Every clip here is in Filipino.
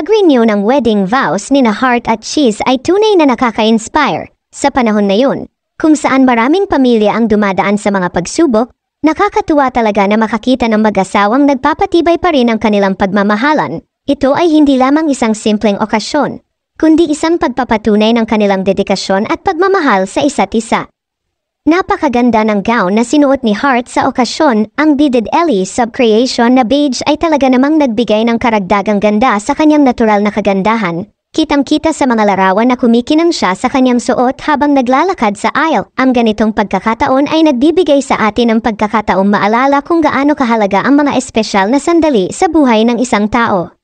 pag-renew ng wedding vows ni Heart at Cheese ay tunay na nakaka-inspire sa panahon na yun, kung saan maraming pamilya ang dumadaan sa mga pagsubok. Nakakatuwa talaga na makakita ng mag-asawang nagpapatibay pa rin ang kanilang pagmamahalan. Ito ay hindi lamang isang simpleng okasyon, kundi isang pagpapatunay ng kanilang dedikasyon at pagmamahal sa isa't isa. Napakaganda ng gown na sinuot ni Heart sa okasyon. Ang beaded Ellie sub-creation na beige ay talaga namang nagbigay ng karagdagang ganda sa kanyang natural na kagandahan. Kitang-kita sa mga larawan na kumikinang siya sa kanyang suot habang naglalakad sa aisle. Ang ganitong pagkakataon ay nagbibigay sa atin ng pagkakataong maalala kung gaano kahalaga ang mga espesyal na sandali sa buhay ng isang tao.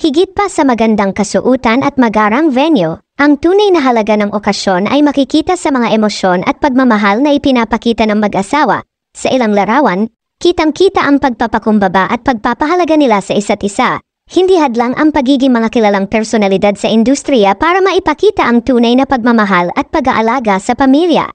Higit pa sa magandang kasuutan at magarang venue, ang tunay na halaga ng okasyon ay makikita sa mga emosyon at pagmamahal na ipinapakita ng mag-asawa. Sa ilang larawan, kitang-kita ang pagpapakumbaba at pagpapahalaga nila sa isa't isa. Hindi hadlang ang pagiging mga kilalang personalidad sa industriya para maipakita ang tunay na pagmamahal at pag-aalaga sa pamilya.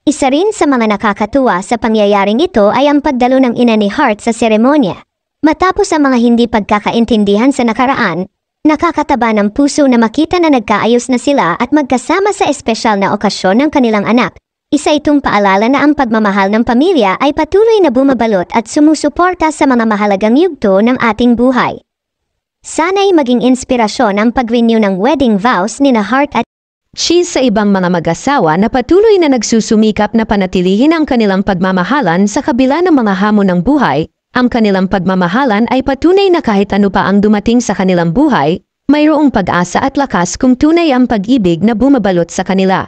Isa rin sa mga nakakatuwa sa pangyayaring ito ay ang pagdalo ng ina ni Heart sa seremonya. Matapos ang mga hindi pagkakaintindihan sa nakaraan, nakakataba ng puso na makita na nagkaayos na sila at magkasama sa espesyal na okasyon ng kanilang anak. Isa itong paalala na ang pagmamahal ng pamilya ay patuloy na bumabalot at sumusuporta sa mga mahalagang yugto ng ating buhay. Sana'y maging inspirasyon ang pag-renew ng wedding vows ni Heart at Cheese sa ibang mga mag-asawa na patuloy na nagsusumikap na panatilihin ang kanilang pagmamahalan sa kabila ng mga hamon ng buhay. Ang kanilang pagmamahalan ay patunay na kahit ano pa ang dumating sa kanilang buhay, mayroong pag-asa at lakas kung tunay ang pag-ibig na bumabalot sa kanila.